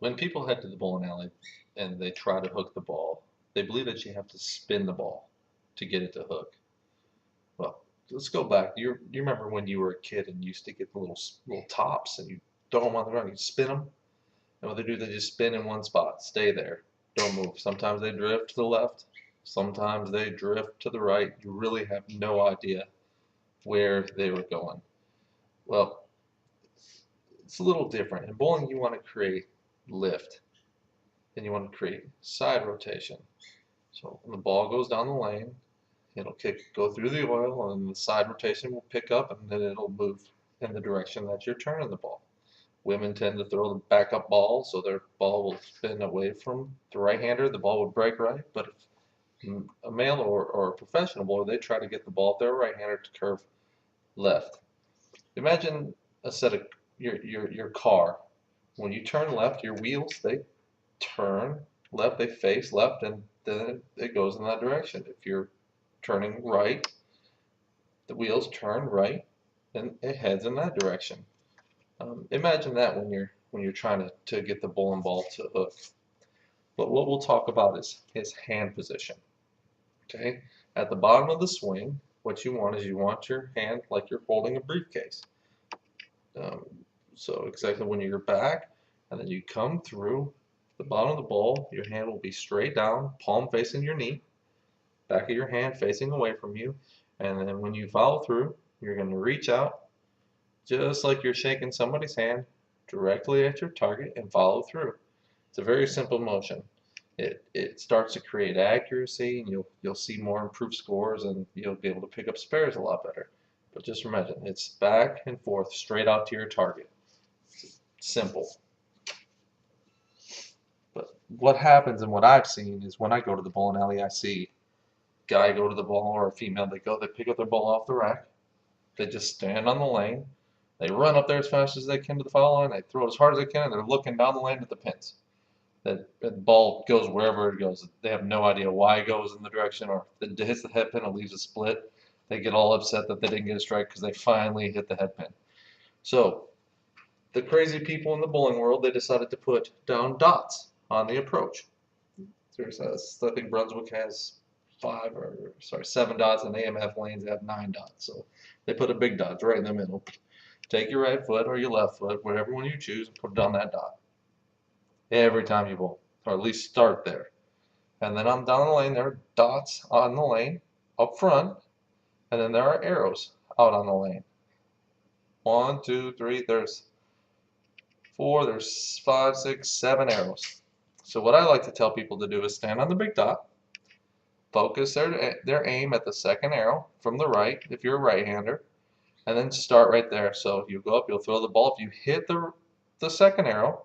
When people head to the bowling alley and they try to hook the ball, they believe that you have to spin the ball to get it to hook. Well, let's go back. You remember when you were a kid and you used to get the little tops and you throw them on the ground, you spin them, and what they do, they just spin in one spot, stay there, don't move. Sometimes they drift to the left, sometimes they drift to the right. You really have no idea where they were going. Well, it's a little different. In bowling, you want to create lift, and you want to create side rotation. So when the ball goes down the lane, it'll go through the oil, and the side rotation will pick up, and then it'll move in the direction that you're turning the ball. Women tend to throw the backup ball, so their ball will spin away from the right-hander. The ball would break right, but if a male or a professional bowler, they try to get the ball, if they're a right-hander, to curve left. Imagine a set of your car. When you turn left, your wheels, they turn left, they face left, and then it goes in that direction. If you're turning right, the wheels turn right, and it heads in that direction. Imagine that when you're trying to get the bowling ball to hook. But what we'll talk about is hand position. Okay, at the bottom of the swing, what you want is you want your hand like you're holding a briefcase. Um, so exactly when you're back, and then you come through the bottom of the ball, your hand will be straight down, palm facing your knee, back of your hand facing away from you, and then when you follow through, you're going to reach out just like you're shaking somebody's hand directly at your target and follow through. It's a very simple motion. It starts to create accuracy, and you'll see more improved scores, and you'll be able to pick up spares a lot better. But just imagine, it's back and forth straight out to your target. It's simple. But what happens and what I've seen is when I go to the bowling alley, I see a guy go to the ball or a female, they pick up their ball off the rack, they just stand on the lane, they run up there as fast as they can to the foul line, they throw it as hard as they can, and they're looking down the lane at the pins. The ball goes wherever it goes. They have no idea why it goes in the direction, or if it hits the head pin or leaves a split. They get all upset that they didn't get a strike because they finally hit the head pin. So the crazy people in the bowling world, they decided to put down dots on the approach. I think Brunswick has 7 dots, and AMF lanes have 9 dots. So they put a big dot right in the middle. Take your right foot or your left foot, whatever one you choose, and put it on that dot every time you bowl, or at least start there. And then on down the lane, there are dots on the lane up front, and then there are arrows out on the lane. 1, 2, 3, there's 4, there's 5, 6, 7 arrows. So what I like to tell people to do is stand on the big dot, focus their aim at the second arrow from the right if you're a right-hander, and then start right there. So you go up, you'll throw the ball. If you hit the second arrow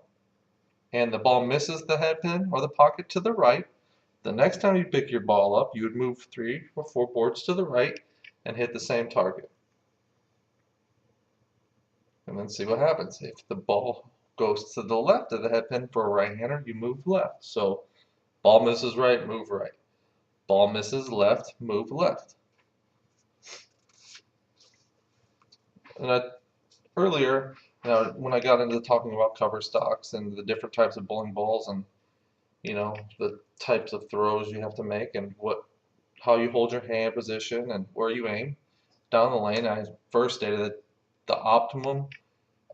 and the ball misses the head pin or the pocket to the right, the next time you pick your ball up, you would move 3 or 4 boards to the right and hit the same target. And then see what happens. If the ball goes to the left of the head pin for a right-hander, you move left. So ball misses right, move right. Ball misses left, move left. And earlier, when I got into talking about cover stocks and the different types of bowling balls, and the types of throws you have to make, and how you hold your hand position and where you aim down the lane, I first stated that the optimum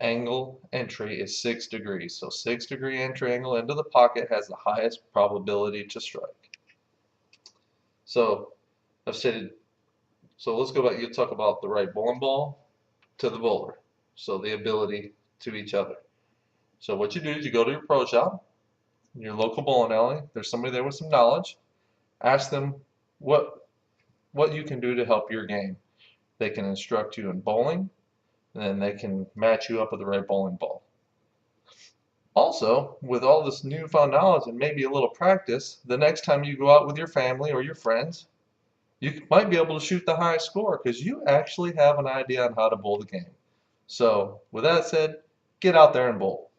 angle entry is 6 degrees. So 6-degree entry angle into the pocket has the highest probability to strike. So I've stated. So let's go back. You talk about the right bowling ball to the bowler. So the ability to each other. So what you do is you go to your pro shop, your local bowling alley. There's somebody there with some knowledge. Ask them what you can do to help your game. They can instruct you in bowling, and then they can match you up with the right bowling ball. Also, with all this newfound knowledge and maybe a little practice, the next time you go out with your family or your friends, you might be able to shoot the highest score because you actually have an idea on how to bowl the game. So, with that said, get out there and bowl.